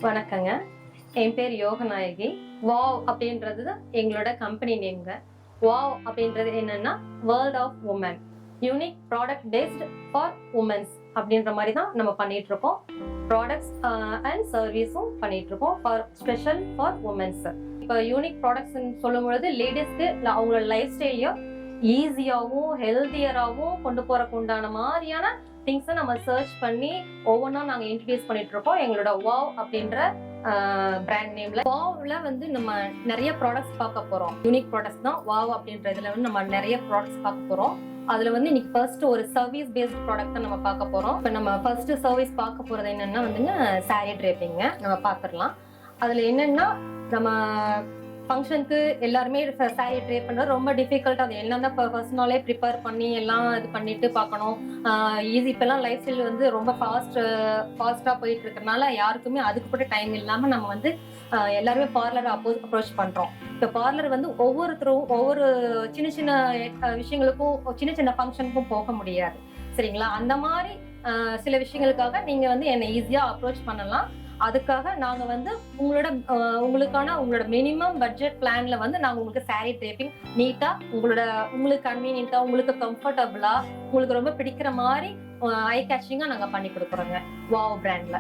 வணக்கங்க. என் பேர் யோகநாயகி. வாவ் அப்படின்றது எங்களோட கம்பெனி நேம்ங்க. வாவ் அப்படின்றது என்னன்னா world of women, unique product based for womens அப்படின்ற மாதிரி தான் நம்ம பண்ணிட்டு இருக்கோம். ப்ராடக்ட்ஸ் அண்ட் சர்வீஸும் பண்ணிட்டு இருக்கோம் ஃபார் ஸ்பெஷல் ஃபார் உமன்ஸ். இப்போ யூனிக் ப்ராடக்ட்ஸ் சொல்லும் பொழுது லேடிஸ்க்கு அவங்களோட லைஃப் ஸ்டைலையும் ஈஸியாகவும் ஹெல்த்தியராகவும் கொண்டு போறதுக்கு உண்டான மாதிரியான திங்ஸை நம்ம சர்ச் பண்ணி ஒவ்வொன்றா நாங்கள் இன்ட்ரடியூஸ் பண்ணிட்டு இருக்கோம் எங்களோட வாவ் அப்படின்ற பிராண்ட் நேம்ல. வாவ்ல வந்து நம்ம நிறைய ப்ராடக்ட்ஸ் பார்க்க போறோம். யூனிக் ப்ராடக்ட்ஸ் தான் வாவ் அப்படின்ற இதுல வந்து நம்ம நிறைய ப்ராடக்ட்ஸ் பார்க்க போறோம். அதுல வந்து இன்னைக்கு ஃபர்ஸ்ட் ஒரு சர்வீஸ் பேஸ்ட் ப்ராடக்ட் தான் நம்ம பார்க்க போறோம். இப்போ நம்ம ஃபர்ஸ்ட் சர்வீஸ் பார்க்க போறது என்னன்னா வந்துங்க சாரி ட்ரேப்பிங்க. நம்ம பார்த்துடலாம். அதுல என்னன்னா நம்ம ஃபங்க்ஷனுக்கு எல்லாருமே சாரி ட்ரேப் பண்ணுறது ரொம்ப டிஃபிகல்ட். அது எல்லாம் தான் ஃபர்ஸ்ட் நாளே ப்ரிப்பேர் பண்ணி எல்லாம் இது பண்ணிட்டு பார்க்கணும். ஈஸி. இப்போல்லாம் லைஃப் ஸ்டைல் வந்து ரொம்ப ஃபாஸ்ட்டாக போயிட்டு இருக்கிறதுனால யாருக்குமே அதுக்கு கூட டைம் இல்லாமல் நம்ம வந்து எல்லாருமே பார்லரை அப்ரோச் பண்ணுறோம். இப்போ பார்லர் வந்து ஒவ்வொருத்தரும் ஒவ்வொரு சின்ன சின்ன விஷயங்களுக்கும் சின்ன சின்ன ஃபங்க்ஷனுக்கும் போக முடியாது, சரிங்களா? அந்த மாதிரி சில விஷயங்களுக்காக நீங்கள் வந்து என்னை ஈஸியாக அப்ரோச் பண்ணலாம். அதுக்காக நாங்க வந்து உங்களோட மினிமம் பட்ஜெட் பிளான்ல வந்து நாங்க உங்களுக்கு சாரி ட்ரேப்பிங் நீட்டா உங்களுக்கு கன்வீனியன்ட்டா, உங்களுக்கு கம்ஃபர்டபுளா, உங்களுக்கு ரொம்ப பிடிக்கிற மாதிரி ஐ கேச்சிங்கா நாங்க பண்ணி கொடுக்குறோங்க வாவ் பிராண்ட்ல.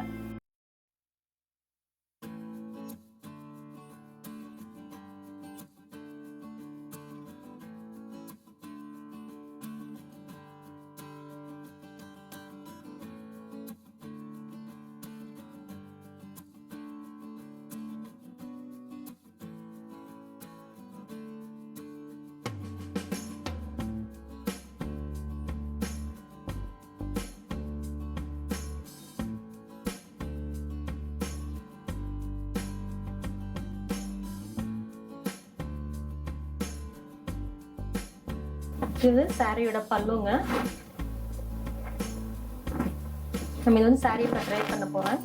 இது சாரியோட பல்லுங்க. நம்ம இது வந்து சாரி ட்ரை பண்ண போறேன்.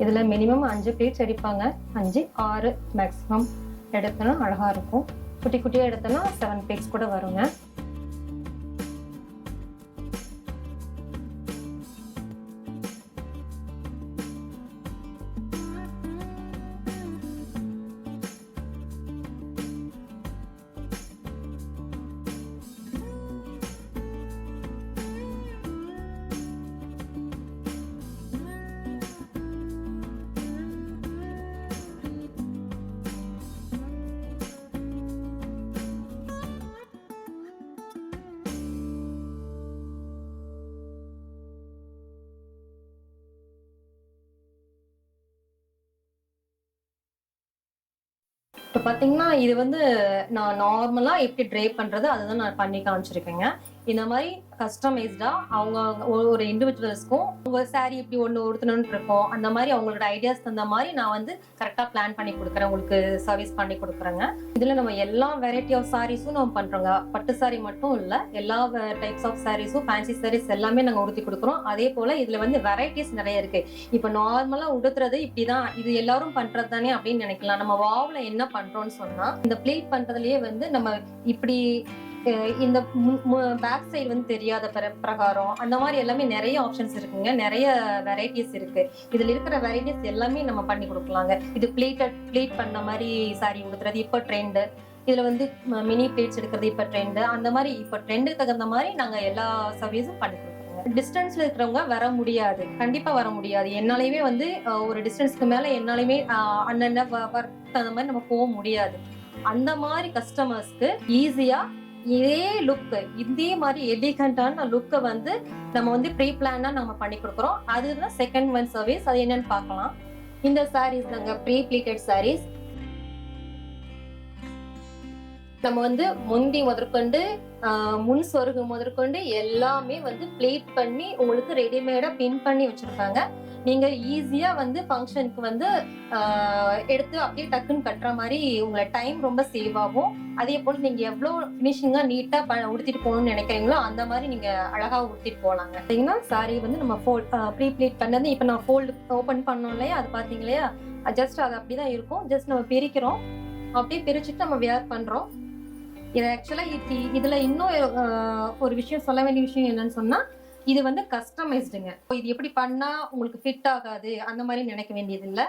இதுல மினிமம் 5 பிளேட்ஸ் எடுப்பாங்க. 5 6 மேக்ஸிமம் எடுத்தோம்னா அழகா இருக்கும். குட்டி குட்டியா எடுத்தோம்னா 7 பிளேட்ஸ் கூட வருங்க. இப்போ பார்த்தீங்கன்னா இது வந்து நான் நார்மலாக எப்படி ட்ரை பண்ணுறது அதுதான் நான் பண்ணி காமிச்சிருக்கேங்க. இந்த மாதிரி கஸ்டமைஸ்டா அவங்க ஒரு இண்டிவிஜுவல்ஸ்க்கும் உங்க சாரி இப்படி ஒருத்தணும்னு இருக்கும், அந்த மாதிரி அவங்களோட ஐடியாஸ் தகுந்த மாதிரி நான் வந்து கரெக்டாக பிளான் பண்ணி கொடுக்குறேன், உங்களுக்கு சர்வீஸ் பண்ணி கொடுக்குறேங்க. இதில் நம்ம எல்லா வெரைட்டி ஆஃப் சாரீஸும் நம்ம பண்ணுறோங்க. பட்டு சாரி மட்டும் இல்லை, எல்லா டைப்ஸ் ஆஃப் சாரீஸும் ஃபேன்சி சாரீஸ் எல்லாமே நாங்கள் உடுத்தி கொடுக்குறோம். அதே போல் இதில் வந்து வெரைட்டிஸ் நிறைய இருக்கு. இப்போ நார்மலாக உடுத்துறது இப்படிதான், இது எல்லாரும் பண்றது தானே அப்படின்னு நினைக்கலாம். நம்ம வாவ்ல என்ன பண்றோம்னு சொன்னா, இந்த பிளேட் பண்றதுலயே வந்து நம்ம இப்படி இந்த பேக் சைடு வந்து தெரியாத பிரகாரம் அந்த மாதிரி எல்லாமே நிறைய ஆப்ஷன்ஸ் இருக்குங்க, நிறைய வெரைட்டிஸ் இருக்கு. இதுல இருக்கிற வெரைட்டிஸ் எல்லாமே நம்ம பண்ணி கொடுக்கலாங்க. இது பிளேட் பண்ண மாதிரி சாரி உடுத்துறது இப்ப ட்ரெண்ட். இதுல வந்து மினி பிளேட்ஸ் எடுக்கிறது இப்ப ட்ரெண்ட். அந்த மாதிரி இப்ப ட்ரெண்டுக்கு தகுந்த மாதிரி நாங்க எல்லா சர்வீஸும் பண்ணி கொடுக்குறோங்க. டிஸ்டன்ஸ்ல இருக்கிறவங்க வர முடியாது, கண்டிப்பா வர முடியாது. என்னாலையுமே வந்து ஒரு டிஸ்டன்ஸ்க்கு மேல என்னாலையுமே அண்ணன் அந்த மாதிரி நம்ம போக முடியாது. அந்த மாதிரி கஸ்டமர்ஸ்க்கு ஈஸியா இதே லுக், இதே மாதிரி எலிகண்டான லுக்கை வந்து நம்ம வந்து ப்ரீ பிளானா நம்ம பண்ணி கொடுக்குறோம். அதுதான் செகண்ட் ஒன் சர்வீஸ். அது என்னன்னு பார்க்கலாம். இந்த சாரீஸ் தாங்க ப்ரீ ப்ளீட்டட் சாரீஸ். நம்ம வந்து முந்தி முதற்கொண்டு முன் சொருகு முதற்கொண்டு எல்லாமே வந்து பிளேட் பண்ணி உங்களுக்கு ரெடிமேடா பின் பண்ணி வச்சிருக்காங்க. நீங்க ஈஸியா வந்து ஃபங்க்ஷனுக்கு வந்து எடுத்து அப்படியே டக்குன்னு கட்டுற மாதிரி உங்களை டைம் ரொம்ப சேவ் ஆகும். அதே போல நீங்க எவ்வளவு பினிஷிங்கா நீட்டா உடுத்திட்டு போகணும்னு நினைக்கிறீங்களோ அந்த மாதிரி நீங்க அழகா உடுத்திட்டு போலாங்க. பாத்தீங்கன்னா சாரி வந்து நம்ம ப்ரீ பிளேட் பண்ணது இப்ப நம்ம ஃபோல்டு ஓபன் பண்ணோம் இல்லையா, அது பாத்தீங்க இல்லையா, ஜஸ்ட் அது அப்படிதான் இருக்கும். ஜஸ்ட் நம்ம பிரிக்கிறோம், அப்படியே பிரிச்சுட்டு நம்ம வியர் பண்றோம். இது ஆக்சுவலா இதுல இன்னும் ஒரு விஷயம் சொல்ல வேண்டிய விஷயம் என்னன்னு சொன்னா, இது வந்து கஸ்டமைஸ்டுங்க. இது எப்படி பண்ணா உங்களுக்கு ஃபிட் ஆகாது அந்த மாதிரி நினைக்க வேண்டியது இல்லை.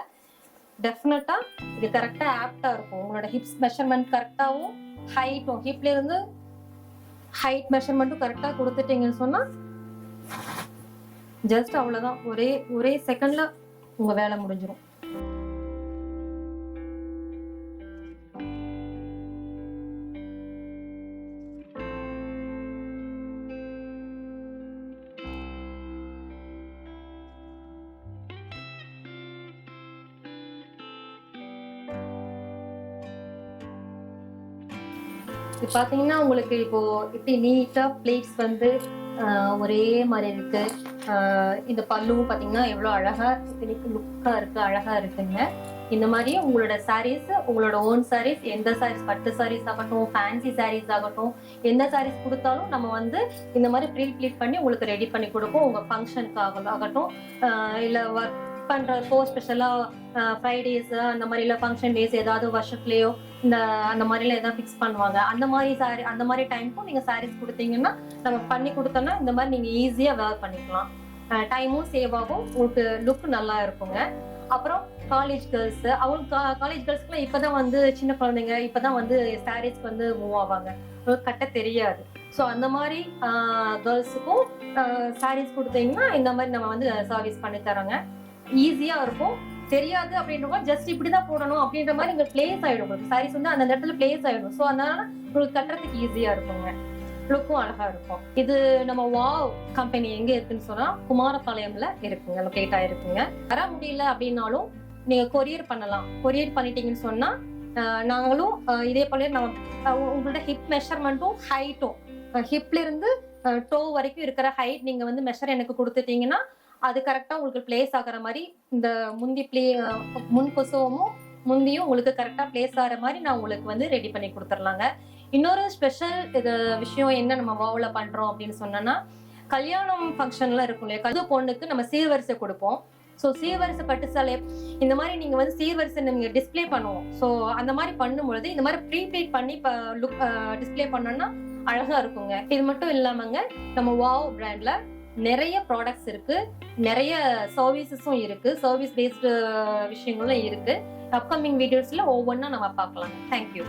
டெஃபினட்டா இது கரெக்டா ஆப்டா இருக்கும். உங்களோட ஹிப்ஸ் மெஷர்மெண்ட் கரெக்டாவும் ஹைட்டும், ஹிப்ல இருந்து ஹைட் மெஷர்மெண்ட்டும் கரெக்டா கொடுத்துட்டீங்கன்னு சொன்னா ஜஸ்ட் அவ்வளவுதான், ஒரே செகண்ட்ல உங்க வேலை முடிஞ்சிடும். பாத்தீங்கன்னா உங்களுக்கு இப்போ இப்படி நீட்டா பிளேட்ஸ் வந்து ஒரே மாதிரி இருக்கு. இந்த பல்லுவும் பாத்தீங்கன்னா எவ்வளவு அழகா லுக்கா இருக்கு, அழகா இருக்குங்க. இந்த மாதிரி உங்களோட சாரீஸ், உங்களோட ஓன் சாரீஸ், எந்த சாரீஸ், பட்டு சாரீஸ் ஆகட்டும், ஃபேன்சி சாரீஸ் ஆகட்டும், எந்த சாரீஸ் கொடுத்தாலும் நம்ம வந்து இந்த மாதிரி ப்ரீ ப்ளீட் பண்ணி உங்களுக்கு ரெடி பண்ணி கொடுப்போம். உங்க ஃபங்க்ஷனுக்கு ஆகட்டும், இல்ல ஒர்க் பண்றப்போ ஸ்பெஷலா ஃப்ரைடேஸ் அந்த மாதிரி இல்ல ஃபங்க்ஷன் டேஸ் ஏதாவது வருஷத்துலயோ அந்த மாதிரிலாம் ஏதாவது ஃபிக்ஸ் பண்ணுவாங்க. அந்த மாதிரி சாரி, அந்த மாதிரி டைமுக்கும் நீங்க சாரீஸ் கொடுத்தீங்கன்னா நம்ம பண்ணி கொடுத்தோம்னா இந்த மாதிரி நீங்க ஈஸியா வேர் பண்ணிக்கலாம். டைமும் சேவ் ஆகும், உங்களுக்கு லுக் நல்லா இருக்குங்க. அப்புறம் காலேஜ் கேர்ள்ஸ், அவங்க காலேஜ் கேர்ள்ஸ்க்குலாம் இப்பதான் வந்து சின்ன குழந்தைங்க இப்பதான் வந்து சாரீஸ்க்கு வந்து மூவ் ஆவாங்க, கட்ட தெரியாது. ஸோ அந்த மாதிரி கேர்ள்ஸுக்கும் சாரீஸ் கொடுத்தீங்கன்னா இந்த மாதிரி நம்ம வந்து சர்வீஸ் பண்ணி தரோங்க. ஈஸியா இருக்கும். தெரியாது அப்படின்றவங்க ஜஸ்ட் இப்படிதான் போடணும் அப்படின்ற மாதிரி இங்க பிளேஸ் ஆயிடும். உங்களுக்கு சாரீஸ் வந்து அந்த இடத்துல பிளேஸ் ஆயிடும். ஸோ அதனால உங்களுக்கு கட்டுறதுக்கு ஈஸியா இருக்குங்க, லுக்கும் அழகா இருக்கும். இது நம்ம வாவ் கம்பெனி எங்க இருக்குன்னு சொன்னா குமாரபாளையம்ல இருக்குங்க, லொகேட் ஆயிருக்குங்க. வர முடியல அப்படின்னாலும் நீங்க கொரியர் பண்ணலாம். கொரியர் பண்ணிட்டீங்கன்னு சொன்னா நாங்களும் இதே போல நம்ம உங்களோட ஹிப் மெஷர்மெண்ட்டும் ஹைட்டும், ஹிப்ல இருந்து டோ வரைக்கும் இருக்கிற ஹைட் நீங்க வந்து மெஷர் எனக்கு கொடுத்துட்டீங்கன்னா அது கரெக்டா உங்களுக்கு பிளேஸ் ஆகிற மாதிரி இந்த முன் கொசுவமும் முந்தியும் உங்களுக்கு கரெக்டா பிளேஸ் ஆகிற மாதிரி நான் உங்களுக்கு வந்து ரெடி பண்ணி கொடுத்துடலாங்க. இன்னொரு ஸ்பெஷல் விஷயம் என்ன நம்ம வாவ்ல பண்றோம் அப்படின்னு சொன்னா, கல்யாணம் ஃபங்க்ஷன்லாம் இருக்கும் இல்லையா, கல்யாண பொண்ணுக்கு நம்ம சீர்வரிசை கொடுப்போம். ஸோ சீர்வரிசை பட்டு சேலை இந்த மாதிரி நீங்க வந்து சீர்வரிசை நீங்க டிஸ்பிளே பண்ணுவோம். ஸோ அந்த மாதிரி பண்ணும்பொழுது இந்த மாதிரி ப்ரீப்ளீட் பண்ணி லுக் டிஸ்பிளே பண்ணோம்னா அழகா இருக்குங்க. இது மட்டும் இல்லாமங்க நம்ம வாவ் பிராண்ட்ல நிறைய ப்ராடக்ட்ஸ் இருக்கு, நிறைய சர்வீசஸும் இருக்கு, சர்வீஸ் பேஸ்டு விஷயங்களும் இருக்கு. அப்கமிங் வீடியோஸ்ல ஒவ்வொன்றா நம்ம பார்க்கலாம். தேங்க்யூ.